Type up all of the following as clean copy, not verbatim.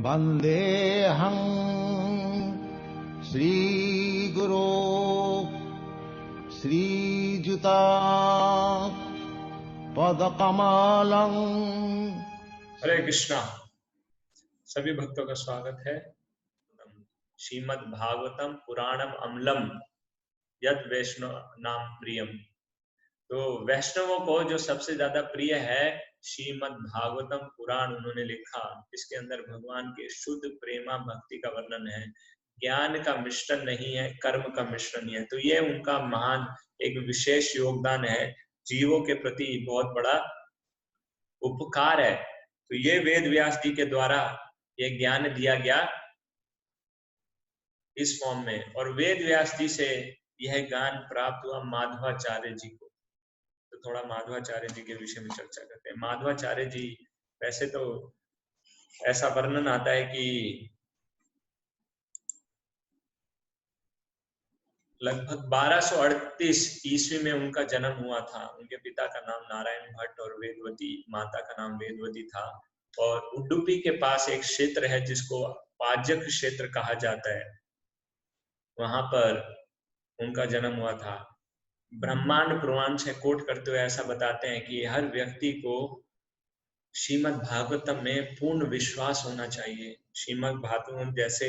वन्देऽहं श्रीगुरो श्रीयुता पदकमलं। हरे कृष्णा। सभी भक्तों का स्वागत है। श्रीमद् भागवतम पुराणम अम्लम यद वैष्णव नाम प्रियम। तो वैष्णवों को जो सबसे ज्यादा प्रिय है श्रीमद् भागवतम पुराण उन्होंने लिखा। इसके अंदर भगवान के शुद्ध प्रेमा भक्ति का वर्णन है। ज्ञान का मिश्रण नहीं है, कर्म का मिश्रण ही है। तो ये उनका महान एक विशेष योगदान है, जीवों के प्रति बहुत बड़ा उपकार है। तो ये वेद व्यास जी के द्वारा ये ज्ञान दिया गया इस फॉर्म में, और वेद व्यास जी से यह ज्ञान प्राप्त हुआ माधवाचार्य जी को। तो थोड़ा माधवाचार्य जी के विषय में चर्चा करते हैं। माधवाचार्य जी, वैसे तो ऐसा वर्णन आता है कि लगभग 1238 ईस्वी में उनका जन्म हुआ था। उनके पिता का नाम नारायण भट्ट और वेदवती माता का नाम वेदवती था। और उडुपी के पास एक क्षेत्र है जिसको पाजक क्षेत्र कहा जाता है, वहां पर उनका जन्म हुआ था। ब्रह्मांड पुराण से कोट करते हुए ऐसा बताते हैं कि हर व्यक्ति को श्रीमद् भागवतम में पूर्ण विश्वास होना चाहिए। श्रीमद् भागवतम जैसे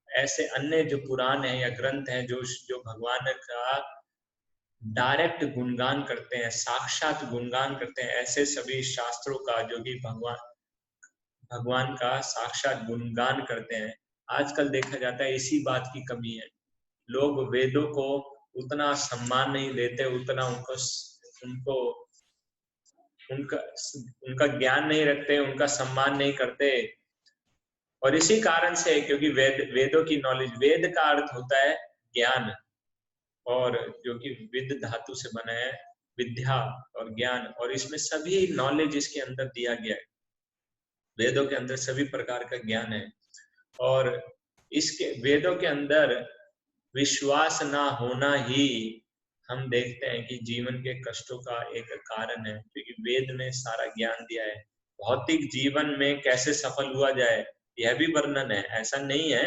ऐसे अन्य जो पुराण है या ग्रंथ हैं जो भगवान का डायरेक्ट गुणगान करते हैं, साक्षात गुणगान करते हैं, ऐसे सभी शास्त्रों का जो कि भगवान का साक्षात गुणगान करते हैं, आजकल देखा जाता है इसी बात की कमी है। लोग वेदों को उतना सम्मान नहीं देते, उतना उनका ज्ञान नहीं रखते, उनका सम्मान नहीं करते। और इसी कारण से, क्योंकि वेदों की नॉलेज, वेद का अर्थ होता है ज्ञान, और जो कि विद धातु से बना है, विद्या और ज्ञान, और इसमें सभी नॉलेज इसके अंदर दिया गया है। वेदों के अंदर सभी प्रकार का ज्ञान है, और इसके वेदों के अंदर विश्वास ना होना ही हम देखते हैं कि जीवन के कष्टों का एक कारण है। क्योंकि वेद में सारा ज्ञान दिया है। भौतिक जीवन में कैसे सफल हुआ जाए यह भी वर्णन है, ऐसा नहीं है,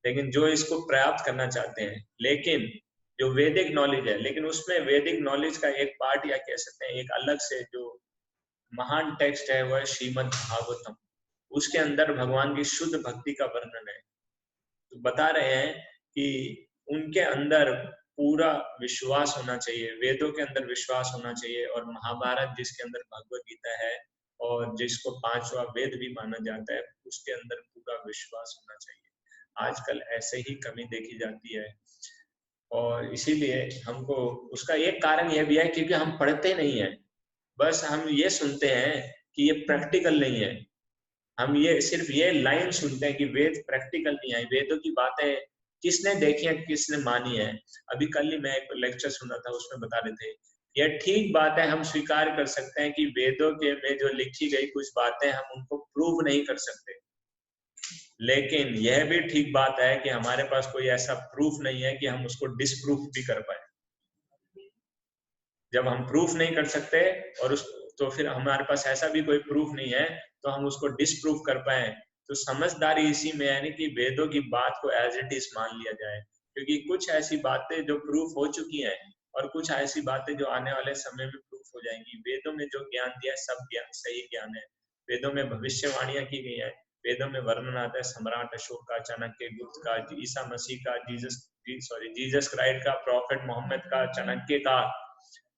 लेकिन जो इसको प्राप्त करना चाहते हैं, लेकिन जो वैदिक नॉलेज है, लेकिन उसमें वैदिक नॉलेज का एक पार्ट या कह सकते हैं एक अलग से जो महान टेक्स्ट है वह श्रीमद् भागवतम। उसके अंदर भगवान की शुद्ध भक्ति का वर्णन है। तो बता रहे हैं कि उनके अंदर पूरा विश्वास होना चाहिए, वेदों के अंदर विश्वास होना चाहिए, और महाभारत जिसके अंदर भगवत गीता है और जिसको 5वां वेद भी माना जाता है, उसके अंदर पूरा विश्वास होना चाहिए। आजकल ऐसे ही कमी देखी जाती है, और इसीलिए हमको उसका एक कारण यह भी है क्योंकि हम पढ़ते नहीं है। बस हम ये सुनते हैं कि ये प्रैक्टिकल नहीं है। हम ये सिर्फ ये लाइन सुनते हैं कि वेद प्रैक्टिकल नहीं है। वेदों की बातें किसने देखी है, किसने मानी है। अभी कल ही मैं एक लेक्चर सुना था, उसमें बता रहे थे यह ठीक बात है, हम स्वीकार कर सकते हैं कि वेदों के में जो लिखी गई कुछ बातें हम उनको प्रूव नहीं कर सकते, लेकिन यह भी ठीक बात है कि हमारे पास कोई ऐसा प्रूफ नहीं है कि हम उसको डिसप्रूफ भी कर पाए। जब हम प्रूफ नहीं कर सकते और तो फिर हमारे पास ऐसा भी कोई प्रूफ नहीं है तो हम उसको डिसप्रूफ कर पाए। तो समझदारी इसी में है कि वेदों की बात को एज इट इज मान लिया जाए, क्योंकि कुछ ऐसी बातें जो प्रूफ हो चुकी हैं और कुछ ऐसी बातें जो आने वाले समय में प्रूफ हो जाएंगी। वेदों में जो ज्ञान दिया है सब ज्ञान सही ज्ञान है। वेदों में भविष्यवाणियां की गई है। वेदों में वर्णन आता है सम्राट अशोक का, चाणक्य गुप्त का, ईसा मसीह का, जीसस क्राइस्ट का, प्रॉफिट मोहम्मद का, चाणक्य का।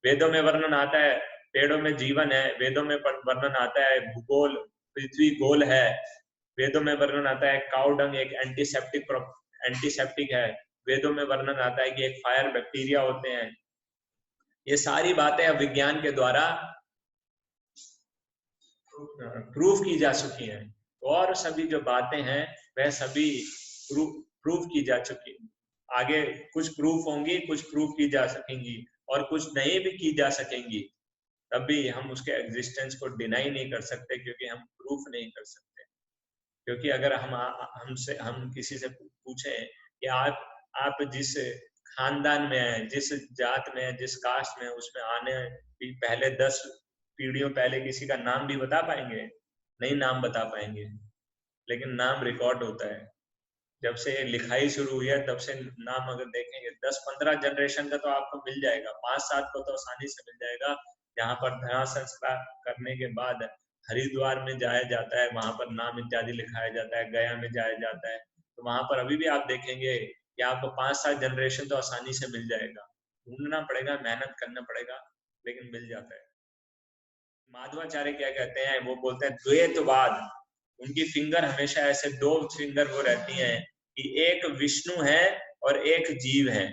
वेदों में वर्णन आता है पेड़ों में जीवन है। वेदों में वर्णन आता है भूगोल, पृथ्वी गोल है। वेदों में वर्णन आता है काउडंग एक एंटीसेप्टिक है। वेदों में वर्णन आता है कि एक फायर बैक्टीरिया होते हैं। ये सारी बातें अब विज्ञान के द्वारा प्रूफ की जा चुकी हैं, और सभी जो बातें हैं वह सभी प्रूफ की जा चुकी हैं। आगे कुछ प्रूफ होंगी, कुछ प्रूफ की जा सकेंगी, और कुछ नहीं भी की जा सकेंगी। तब भी हम उसके एग्जिस्टेंस को डिनाई नहीं कर सकते, क्योंकि हम प्रूफ नहीं कर सकते। क्योंकि अगर हम किसी से पूछें कि आप जिस खानदान में है, जिस जात में है, जिस कास्ट में है, उसमें आने पहले 10 पीढ़ियों पहले किसी का नाम भी बता पाएंगे? नहीं नाम बता पाएंगे। लेकिन नाम रिकॉर्ड होता है। जब से लिखाई शुरू हुई है तब से नाम अगर देखेंगे 10-15 जनरेशन का तो आपको मिल जाएगा, 5-7 को तो आसानी से मिल जाएगा। यहाँ पर धरा संस्कार करने के बाद हरिद्वार में जाया जाता है, वहां पर नाम इत्यादि लिखाया जाता है, गया में जाया जाता है, तो वहां पर अभी भी आप देखेंगे कि आपको 5-7 जनरेशन तो आसानी से मिल जाएगा। ढूंढना पड़ेगा, मेहनत करना पड़ेगा, लेकिन मिल जाता है। माधवाचार्य क्या कहते हैं, वो बोलते हैं द्वैतवाद। उनकी फिंगर हमेशा ऐसे 2 फिंगर वो रहती हैं कि एक विष्णु है और एक जीव है।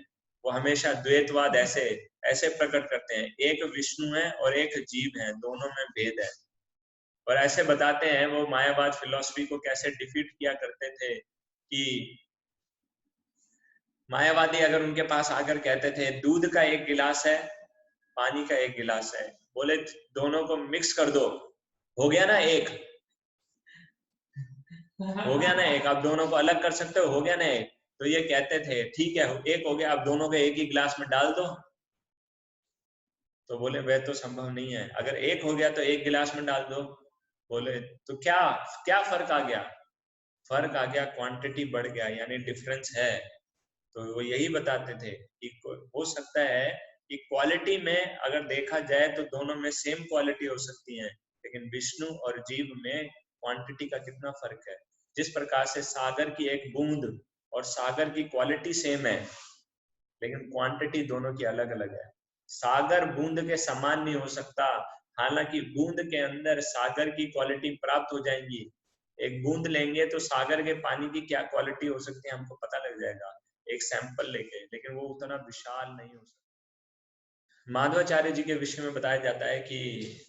वो हमेशा द्वैतवाद ऐसे ऐसे प्रकट करते हैं, एक विष्णु है और एक जीव है, दोनों में भेद है। और ऐसे बताते हैं वो मायावाद फिलॉसफी को कैसे डिफीट किया करते थे कि मायावादी अगर उनके पास आकर कहते थे दूध का 1 गिलास है, पानी का 1 गिलास है, बोले दोनों को मिक्स कर दो, हो गया ना एक, हो गया ना एक, आप दोनों को अलग कर सकते हो गया ना एक। तो ये कहते थे ठीक है एक हो गया, आप दोनों को एक ही गिलास में डाल दो। तो बोले वह तो संभव नहीं है, अगर एक हो गया तो एक गिलास में डाल दो। बोले तो क्या क्या फर्क आ गया? फर्क आ गया, क्वांटिटी बढ़ गया, यानी डिफरेंस है। तो वो यही बताते थे कि हो सकता है कि क्वालिटी में अगर देखा जाए तो दोनों में सेम क्वालिटी हो सकती है, लेकिन विष्णु और जीव में क्वांटिटी का कितना फर्क है। जिस प्रकार से सागर की एक बूंद और सागर की क्वालिटी सेम है, लेकिन क्वांटिटी दोनों की अलग अलग है। सागर बूंद के समान नहीं हो सकता, हालांकि बूंद के अंदर सागर की क्वालिटी प्राप्त हो जाएंगी। एक बूंद लेंगे तो सागर के पानी की क्या क्वालिटी हो सकती है हमको पता लग जाएगा एक सैंपल लेके, लेकिन वो उतना विशाल नहीं हो सकता। माधवाचार्य जी के विषय में बताया जाता है कि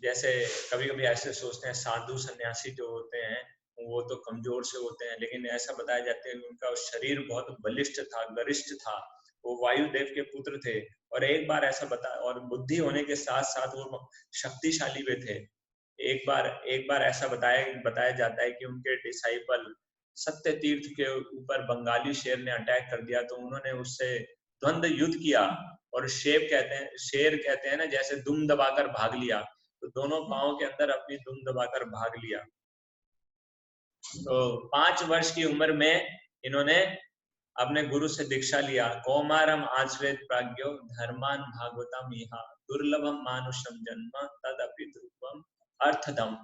जैसे कभी कभी ऐसे सोचते हैं साधु सन्यासी जो होते हैं वो तो कमजोर से होते हैं, लेकिन ऐसा बताया जाता है कि उनका शरीर बहुत बलिष्ठ था, गरिष्ठ था, वो वायुदेव के पुत्र थे। और एक बार ऐसा और बुद्धि होने के साथ साथ वो शक्तिशाली भी थे। एक बार ऐसा बताया जाता है कि उनके डिसाइपल सत्य तीर्थ के ऊपर बंगाली शेर ने अटैक कर दिया, तो उन्होंने उससे द्वंद्व युद्ध किया और शेर कहते हैं ना जैसे दुम दबाकर भाग लिया, तो दोनों पांव के अंदर अपनी दुम दबाकर भाग लिया। तो 5 वर्ष की उम्र में इन्होंने अपने गुरु से दीक्षा लिया। कौमारम आश्वेत प्राज्ञो धर्मान भागवतम इहा दुर्लभम मानुषम जन्म तदपि ध्रुवम अर्थदम।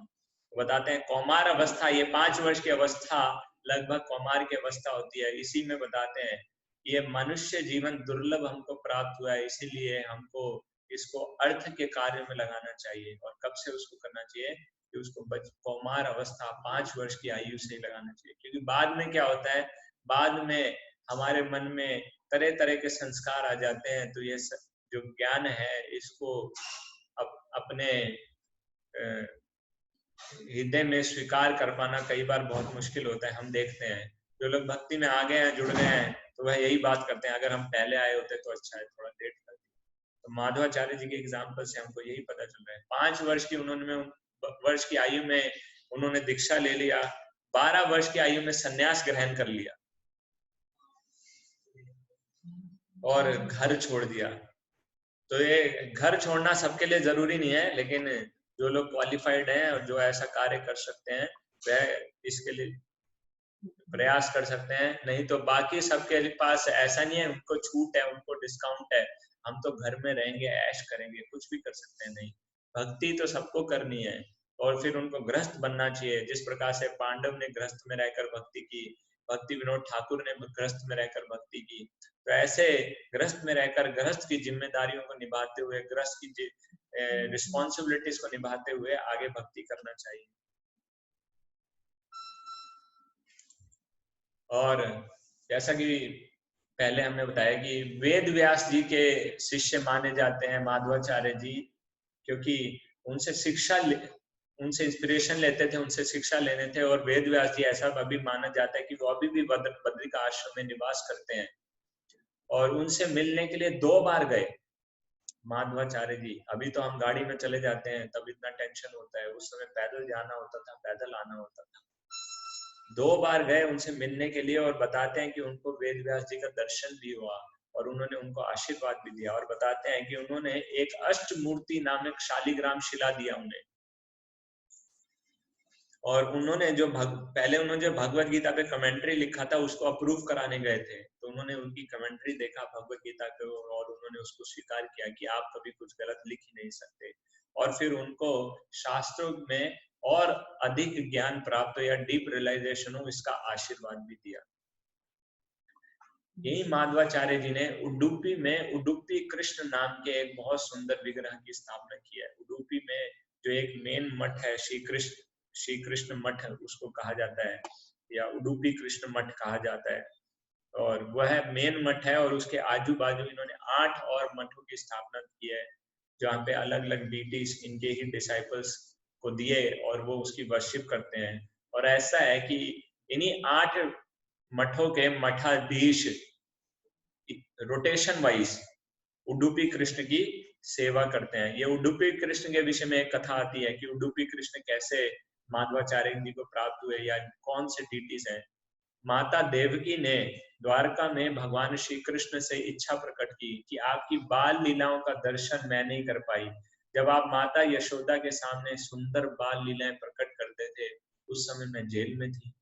बताते हैं कौमार अवस्था, ये 5 वर्ष की अवस्था लगभग कौमार की अवस्था होती है। इसी में बताते हैं ये मनुष्य जीवन दुर्लभ हमको प्राप्त हुआ है, इसीलिए हमको इसको अर्थ के कार्य में लगाना चाहिए। और कब से उसको करना चाहिए कि उसको कौमार अवस्था 5 वर्ष की आयु से ही लगाना चाहिए, क्योंकि बाद में क्या होता है, बाद में हमारे मन में तरह तरह के संस्कार आ जाते हैं, तो ये जो ज्ञान है इसको अपने हृदय में स्वीकार कर पाना कई बार बहुत मुश्किल होता है। हम देखते हैं जो लोग भक्ति में आ गए हैं, जुड़ गए हैं, तो वह यही बात करते हैं, अगर हम पहले आए होते तो अच्छा है, थोड़ा लेट कर दिया। तो माधवाचार्य जी के एग्जाम्पल से हमको यही पता चल रहा है। 5 वर्ष की आयु में उन्होंने दीक्षा ले लिया, 12 वर्ष की आयु में संन्यास ग्रहण कर लिया और घर छोड़ दिया। तो ये घर छोड़ना सबके लिए जरूरी नहीं है, लेकिन जो लोग क्वालिफाइड हैं और जो ऐसा कार्य कर सकते हैं वह इसके लिए प्रयास कर सकते हैं। नहीं तो बाकी सबके पास ऐसा नहीं है, उनको छूट है, उनको डिस्काउंट है, हम तो घर में रहेंगे, ऐश करेंगे, कुछ भी कर सकते हैं। नहीं, भक्ति तो सबको करनी है और फिर उनको गृहस्थ बनना चाहिए। जिस प्रकार से पांडव ने गृहस्थ में रहकर भक्ति की, भक्ति विनोद ठाकुर ने गृहस्थ में रहकर भक्ति की, तो ऐसे गृहस्थ में रहकर गृहस्थ की जिम्मेदारियों को निभाते हुए, गृहस्थ की रिस्पॉन्सिबिलिटीज को निभाते हुए आगे भक्ति करना चाहिए। और जैसा कि पहले हमने बताया कि वेद व्यास जी के शिष्य माने जाते हैं माधवाचार्य जी, क्योंकि उनसे इंस्पिरेशन लेते थे, उनसे शिक्षा लेने थे। और वेद व्यास जी ऐसा अभी माना जाता है कि वो अभी भी बद्री का आश्रम में निवास करते हैं, और उनसे मिलने के लिए 2 बार गए माधवाचार्य जी। अभी तो हम गाड़ी में चले जाते हैं, तब इतना टेंशन होता है, उस समय पैदल जाना होता था, पैदल आना होता था। 2 बार गए उनसे मिलने के लिए, और बताते हैं कि उनको वेद व्यास जी का दर्शन भी हुआ और उन्होंने उनको आशीर्वाद भी दिया। और बताते हैं कि उन्होंने एक अष्टमूर्ति नामक शालिग्राम शिला दिया उन्हें, और उन्होंने जो पहले उन्होंने जो भगवत गीता पे कमेंट्री लिखा था उसको अप्रूव कराने गए थे, तो उन्होंने उनकी कमेंट्री देखा भगवत गीता को और उन्होंने उसको स्वीकार किया कि आप कभी कुछ गलत लिख ही नहीं सकते, और फिर उनको शास्त्रों में और अधिक ज्ञान प्राप्त हो या डीप रियलाइजेशन हो, इसका आशीर्वाद भी दिया। यही माधवाचार्य जी ने उडुपी में उडुपी कृष्ण नाम के एक बहुत सुंदर विग्रह की स्थापना की है। उडुपी में जो एक मेन मठ है, श्री कृष्ण मठ उसको कहा जाता है, या उडुपी कृष्ण मठ कहा जाता है, और वह मेन मठ है। और उसके आजू बाजू इन्होंने 8 और मठों की स्थापना की है, जहाँ पे अलग अलग डीटीज इनके ही डिसाइपल्स को दिए और वो उसकी वर्शिप करते हैं। और ऐसा है कि इन्हीं 8 मठों के मठाधीश रोटेशन वाइज उडुपी कृष्ण की सेवा करते हैं। ये उडुपी कृष्ण के विषय में एक कथा आती है कि उडुपी कृष्ण कैसे माधवाचार्य जी को प्राप्त हुए या कौन से डीटीज हैं। माता देवकी ने द्वारका में भगवान श्री कृष्ण से इच्छा प्रकट की कि आपकी बाल लीलाओं का दर्शन मैं नहीं कर पाई। जब आप माता यशोदा के सामने सुंदर बाल लीलाएं प्रकट करते थे, उस समय मैं जेल में थी,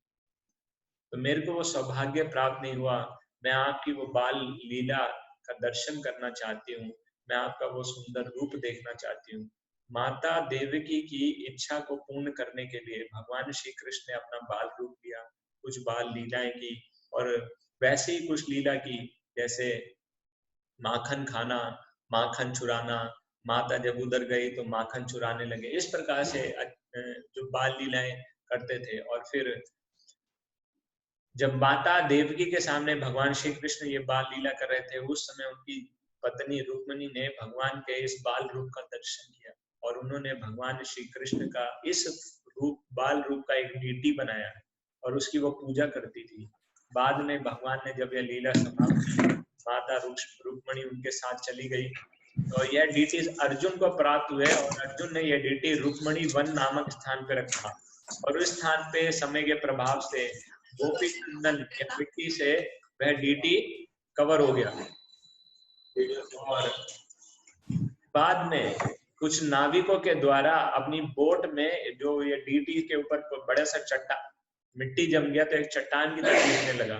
तो मेरे को वो सौभाग्य प्राप्त नहीं हुआ। मैं आपकी वो बाल लीला का दर्शन करना चाहती हूँ, मैं आपका वो सुंदर रूप देखना चाहती हूँ। माता देवकी की इच्छा को पूर्ण करने के लिए भगवान श्री कृष्ण ने अपना बाल रूप लिया, कुछ बाल लीलाएं की, और वैसे ही कुछ लीला की, जैसे माखन खाना, माखन चुराना। माता जब उधर गई तो माखन चुराने लगे। इस प्रकार से जो बाल लीलाएं करते थे। और फिर जब माता देवकी के सामने भगवान श्री कृष्ण ये बाल लीला कर रहे थे, उस समय उनकी पत्नी रुक्मिणी ने भगवान के इस बाल रूप का दर्शन किया, और उन्होंने भगवान श्री कृष्ण का इस बाल रूप का एक डीटी बनाया और उसकी वो पूजा करती थी। बाद में भगवान ने जब यह लीला समाप्त की, माता रुक्मिणी उनके साथ चली गई, तो यह डीटी अर्जुन को प्राप्त हुए, और अर्जुन ने यह डीटी रुक्मिणी वन नामक स्थान पे रखा, और उस स्थान पे समय के प्रभाव से गोपी चंदन के मिट्टी से वह डीटी कवर हो गया। और बाद में कुछ नाविकों के द्वारा अपनी बोट में जो ये डीटी के ऊपर बड़ा सा चट्टान मिट्टी जम गया, तो एक चट्टान की तरह दिखने लगा,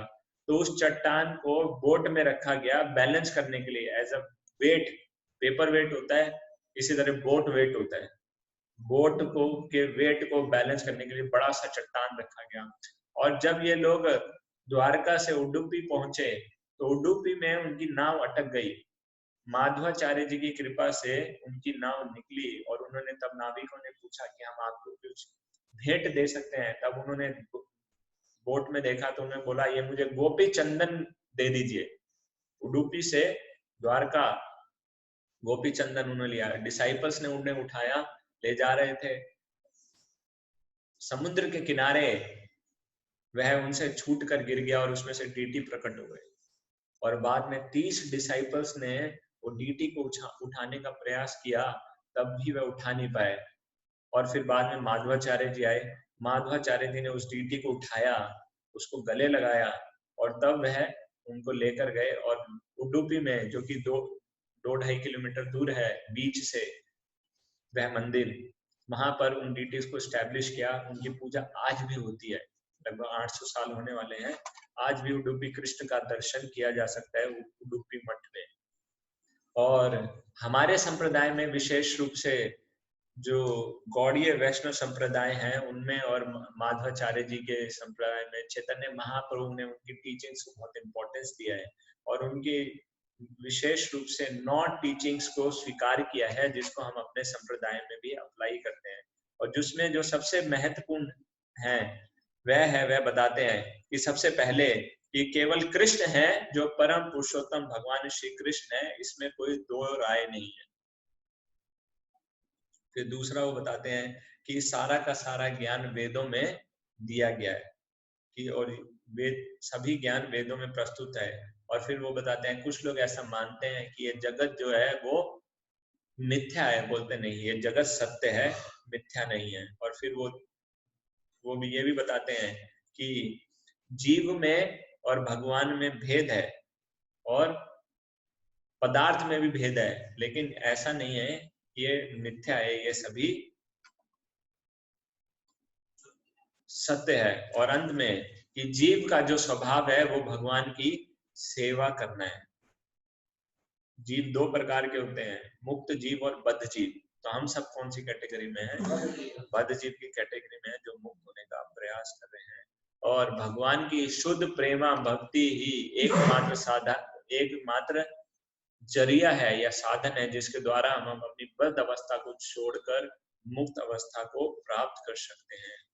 तो उस चट्टान को बोट में रखा गया बैलेंस करने के लिए, as a weight. Paper weight होता है, इसी तरह बोट वेट होता है। बोट को के वेट को बैलेंस करने के लिए बड़ा सा चट्टान रखा गया। और जब ये लोग द्वारका से उडुपी पहुंचे, तो उडुपी में उनकी नाव अटक गई। माधवाचार्य जी की कृपा से उनकी नाव निकली, और उन्होंने तब नाविकों ने पूछा कि हम आपको कुछ भेंट दे सकते हैं। तब उन्होंने बोट में देखा तो उन्होंने बोला, ये मुझे गोपी चंदन दे दीजिए। उडुपी से द्वारका गोपी चंदन उन्होंने लिया। डिसाइपल्स ने उन्हें उठाया, ले जा रहे थे। समुद्र के किनारे वह उनसे छूट कर गिर गया, और उसमें से डीटी प्रकट हो गए। और बाद में 30 डिसाइपल्स ने वो डीटी को उठाने का प्रयास किया, तब भी वह उठा नहीं पाए। और फिर बाद में माधवाचार्य जी आए, माधवाचार्य जी ने उस डीटी को उठाया, उसको गले लगाया, और तब वह उनको लेकर गए। और उडुपी में, जो कि 2-2.5 किलोमीटर दूर है बीच से वह मंदिर, वहां पर उन डीटीज को स्टैब्लिश किया। उनकी पूजा आज भी होती है, लगभग 800 साल होने वाले हैं। आज भी उडुपी कृष्ण का दर्शन किया जा सकता है उडुपी मठ में। और हमारे संप्रदाय में विशेष रूप से जो गौड़ीय वैष्णव संप्रदाय हैं उनमें, और माधवाचार्य जी के संप्रदाय में चैतन्य महाप्रभु ने उनकी टीचिंग्स को बहुत इंपॉर्टेंस दिया है, और उनकी विशेष रूप से 9 टीचिंग्स को स्वीकार किया है, जिसको हम अपने संप्रदाय में भी अप्लाई करते हैं। और जिसमें जो सबसे महत्वपूर्ण है वह बताते हैं कि सबसे पहले कि केवल कृष्ण है जो परम पुरुषोत्तम भगवान श्री कृष्ण है, इसमें कोई दो राय नहीं है। फिर दूसरा वो बताते हैं कि सारा का सारा ज्ञान वेदों में दिया गया है, कि और वेद सभी ज्ञान वेदों में प्रस्तुत है। और फिर वो बताते हैं कुछ लोग ऐसा मानते हैं कि ये जगत जो है वो मिथ्या है, बोलते नहीं ये जगत सत्य है, मिथ्या नहीं है। और फिर वो भी ये भी बताते हैं कि जीव में और भगवान में भेद है, और पदार्थ में भी भेद है, लेकिन ऐसा नहीं है ये मिथ्या है, ये सभी सत्य है। और अंत में कि जीव का जो स्वभाव है वो भगवान की सेवा करना है। जीव दो प्रकार के होते हैं, मुक्त जीव और बद्ध जीव। तो हम सब कौन सी कैटेगरी में हैं? बद्ध जीव की कैटेगरी में है, जो मुक्त होने का प्रयास कर रहे हैं। और भगवान की शुद्ध प्रेमा भक्ति ही एकमात्र जरिया है या साधन है, जिसके द्वारा हम अपनी बद्ध अवस्था को छोड़कर मुक्त अवस्था को प्राप्त कर सकते हैं।